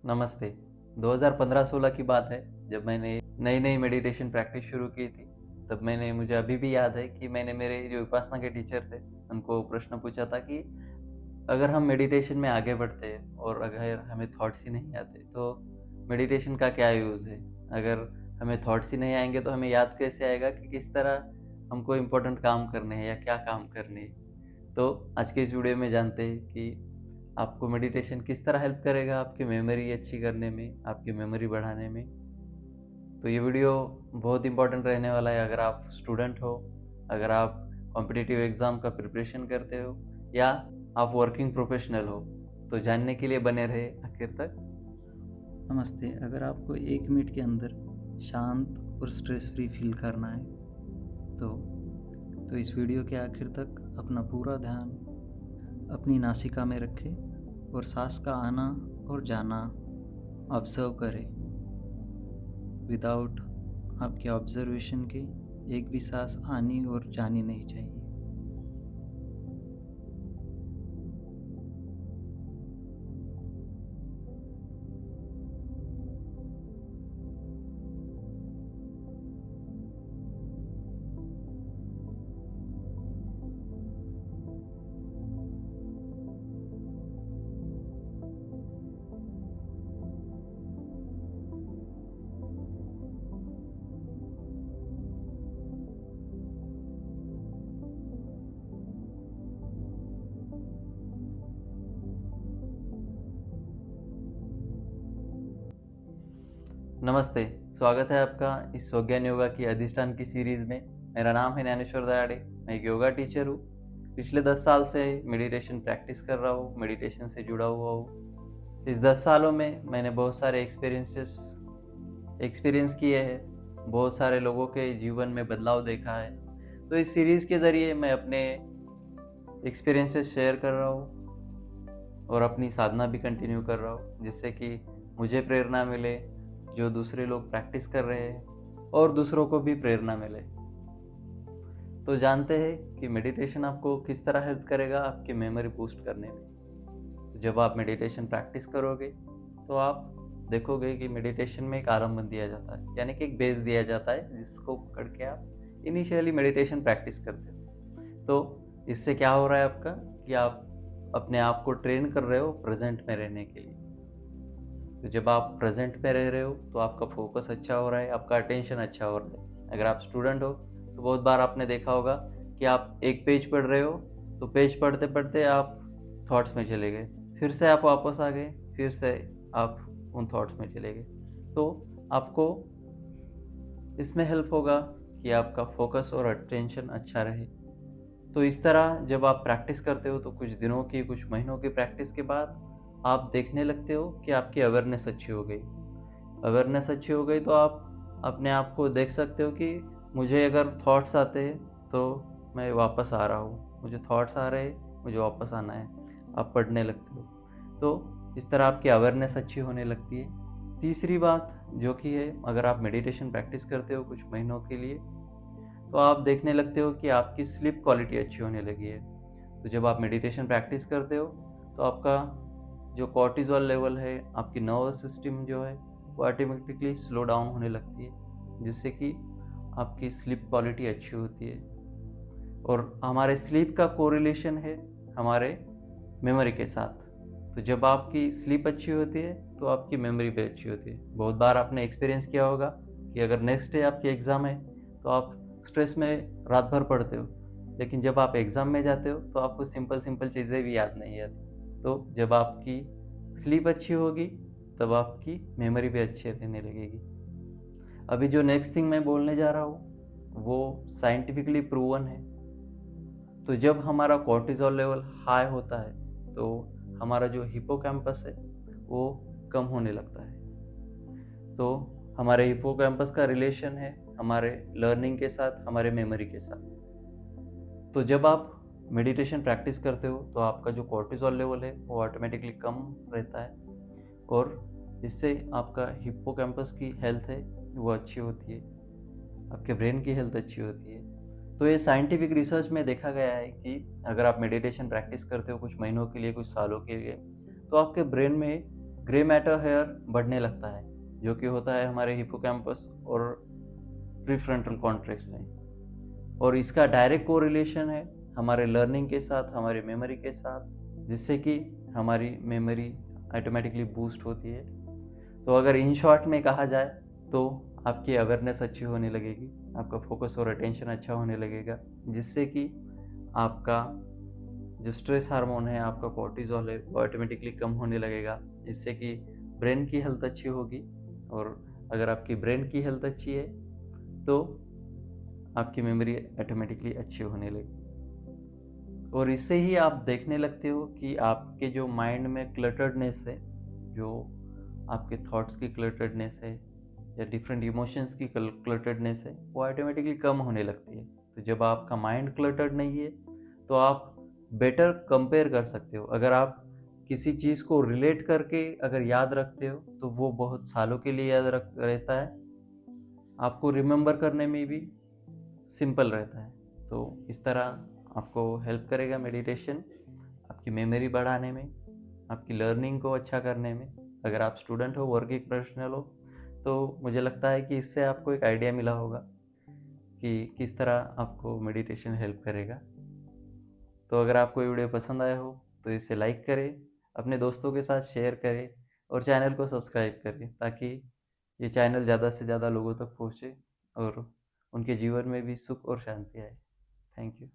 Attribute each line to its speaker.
Speaker 1: नमस्ते। 2015-16 की बात है जब मैंने नई नई मेडिटेशन प्रैक्टिस शुरू की थी। तब मुझे अभी भी याद है कि मैंने मेरे जो विपासना के टीचर थे उनको प्रश्न पूछा था कि अगर हम मेडिटेशन में आगे बढ़ते हैं और अगर हमें थॉट्स ही नहीं आते तो मेडिटेशन का क्या यूज़ है। अगर हमें थॉट्स ही नहीं आएंगे तो हमें याद कैसे आएगा कि किस तरह हमको इम्पोर्टेंट काम करने हैं या क्या काम करने हैं। तो आज के इस वीडियो में जानते हैं कि आपको मेडिटेशन किस तरह हेल्प करेगा आपकी मेमोरी अच्छी करने में, आपकी मेमोरी बढ़ाने में। तो ये वीडियो बहुत इंपॉर्टेंट रहने वाला है अगर आप स्टूडेंट हो, अगर आप कॉम्पिटिटिव एग्ज़ाम का प्रिपरेशन करते हो या आप वर्किंग प्रोफेशनल हो। तो जानने के लिए बने रहे आखिर तक।
Speaker 2: नमस्ते। अगर आपको 1 मिनट के अंदर शांत और स्ट्रेस फ्री फील करना है तो इस वीडियो के आखिर तक अपना पूरा ध्यान अपनी नासिका में रखें और सांस का आना और जाना ऑब्जर्व करें। विदाउट आपके ऑब्जर्वेशन के एक भी सांस आनी और जानी नहीं चाहिए।
Speaker 1: नमस्ते, स्वागत है आपका इस स्वज्ञान योगा की अधिष्ठान की सीरीज़ में। मेरा नाम है ज्ञानेश्वर दयाड़े, मैं एक योगा टीचर हूँ। पिछले 10 साल से मेडिटेशन प्रैक्टिस कर रहा हूँ, मेडिटेशन से जुड़ा हुआ हूँ। इस 10 सालों में मैंने बहुत सारे एक्सपीरियंस किए हैं, बहुत सारे लोगों के जीवन में बदलाव देखा है। तो इस सीरीज़ के ज़रिए मैं अपने एक्सपीरियंसेस शेयर कर रहा हूँ और अपनी साधना भी कंटिन्यू कर रहा हूँ, जिससे कि मुझे प्रेरणा मिले, जो दूसरे लोग प्रैक्टिस कर रहे हैं और दूसरों को भी प्रेरणा मिले। तो जानते हैं कि मेडिटेशन आपको किस तरह हेल्प करेगा आपकी मेमोरी बूस्ट करने में। तो जब आप मेडिटेशन प्रैक्टिस करोगे तो आप देखोगे कि मेडिटेशन में एक आरंभ दिया जाता है, यानी कि एक बेस दिया जाता है जिसको पकड़ के आप इनिशियली मेडिटेशन प्रैक्टिस करते हो। तो इससे क्या हो रहा है आपका कि आप अपने आप को ट्रेन कर रहे हो प्रेजेंट में रहने के लिए। तो जब आप प्रेजेंट में रह रहे हो तो आपका फोकस अच्छा हो रहा है, आपका अटेंशन अच्छा हो रहा है। अगर आप स्टूडेंट हो तो बहुत बार आपने देखा होगा कि आप एक पेज पढ़ रहे हो तो पेज पढ़ते पढ़ते आप थॉट्स में चले गए, फिर से आप वापस आ गए, फिर से आप उन थॉट्स में चले गए। तो आपको इसमें हेल्प होगा कि आपका फोकस और अटेंशन अच्छा रहे। तो इस तरह जब आप प्रैक्टिस करते हो तो कुछ दिनों की, कुछ महीनों की प्रैक्टिस के बाद आप देखने लगते हो कि आपकी अवेयरनेस अच्छी हो गई। अवेयरनेस अच्छी हो गई तो आप अपने आप को देख सकते हो कि मुझे अगर थॉट्स आते हैं तो मैं वापस आ रहा हूँ, मुझे थॉट्स आ रहे हैं, मुझे वापस आना है। आप पढ़ने लगते हो तो इस तरह आपकी अवेयरनेस अच्छी होने लगती है। तीसरी बात जो कि है, अगर आप मेडिटेशन प्रैक्टिस करते हो कुछ महीनों के लिए तो आप देखने लगते हो कि आपकी स्लीप क्वालिटी अच्छी होने लगी है। तो जब आप मेडिटेशन प्रैक्टिस करते हो तो आपका जो कॉर्टिज़ोल लेवल है, आपकी नर्वस सिस्टम जो है वो ऑटोमेटिकली स्लो डाउन होने लगती है, जिससे कि आपकी स्लीप क्वालिटी अच्छी होती है। और हमारे स्लीप का कोरिलेशन है हमारे मेमोरी के साथ। तो जब आपकी स्लीप अच्छी होती है तो आपकी मेमोरी भी अच्छी होती है। बहुत बार आपने एक्सपीरियंस किया होगा कि अगर नेक्स्ट डे आपकी एग्ज़ाम है तो आप स्ट्रेस में रात भर पढ़ते हो, लेकिन जब आप एग्ज़ाम में जाते हो तो आपको सिंपल सिंपल चीज़ें भी याद नहीं आती। तो जब आपकी स्लीप अच्छी होगी तब आपकी मेमोरी भी अच्छी रहने लगेगी। अभी जो नेक्स्ट थिंग मैं बोलने जा रहा हूँ वो साइंटिफिकली प्रूवन है। तो जब हमारा कॉर्टिज़ोल लेवल हाई होता है तो हमारा जो हिप्पोकैम्पस है वो कम होने लगता है। तो हमारे हिप्पोकैम्पस का रिलेशन है हमारे लर्निंग के साथ, हमारे मेमोरी के साथ। तो जब आप मेडिटेशन प्रैक्टिस करते हो तो आपका जो कॉर्टिज़ोल लेवल है वो ऑटोमेटिकली कम रहता है और इससे आपका हिप्पोकैम्पस की हेल्थ है वो अच्छी होती है, आपके ब्रेन की हेल्थ अच्छी होती है। तो ये साइंटिफिक रिसर्च में देखा गया है कि अगर आप मेडिटेशन प्रैक्टिस करते हो कुछ महीनों के लिए, कुछ सालों के लिए, तो आपके ब्रेन में ग्रे मैटर हेयर बढ़ने लगता है, जो कि होता है हमारे हिपोकैम्पस और प्रीफ्रंटल कॉर्टेक्स में, और इसका डायरेक्ट कोरिलेशन है हमारे लर्निंग के साथ, हमारी मेमोरी के साथ, जिससे कि हमारी मेमोरी ऑटोमेटिकली बूस्ट होती है। तो अगर इन शॉर्ट में कहा जाए तो आपकी अवेयरनेस अच्छी होने लगेगी, आपका फोकस और अटेंशन अच्छा होने लगेगा, जिससे कि आपका जो स्ट्रेस हार्मोन है, आपका कॉर्टिजोल है, वो ऑटोमेटिकली कम होने लगेगा, जिससे कि ब्रेन की हेल्थ अच्छी होगी। और अगर आपकी ब्रेन की हेल्थ अच्छी है तो आपकी मेमोरी ऑटोमेटिकली अच्छी होने लगेगी, और इससे ही आप देखने लगते हो कि आपके जो माइंड में क्लटर्डनेस है, जो आपके थॉट्स की क्लटर्डनेस है या डिफरेंट इमोशंस की क्लटर्डनेस है, वो ऑटोमेटिकली कम होने लगती है। तो जब आपका माइंड क्लटर्ड नहीं है तो आप बेटर कंपेयर कर सकते हो। अगर आप किसी चीज़ को रिलेट करके अगर याद रखते हो तो वो बहुत सालों के लिए याद रहता है, आपको रिमेम्बर करने में भी सिंपल रहता है। तो इस तरह आपको हेल्प करेगा मेडिटेशन आपकी मेमोरी बढ़ाने में, आपकी लर्निंग को अच्छा करने में। अगर आप स्टूडेंट हो, वर्किंग प्रोफेशनल हो, तो मुझे लगता है कि इससे आपको एक आइडिया मिला होगा कि किस तरह आपको मेडिटेशन हेल्प करेगा। तो अगर आपको ये वीडियो पसंद आया हो तो इसे लाइक करें, अपने दोस्तों के साथ शेयर करें और चैनल को सब्सक्राइब करें, ताकि ये चैनल ज़्यादा से ज़्यादा लोगों तक पहुँचे और उनके जीवन में भी सुख और शांति आए। Thank you.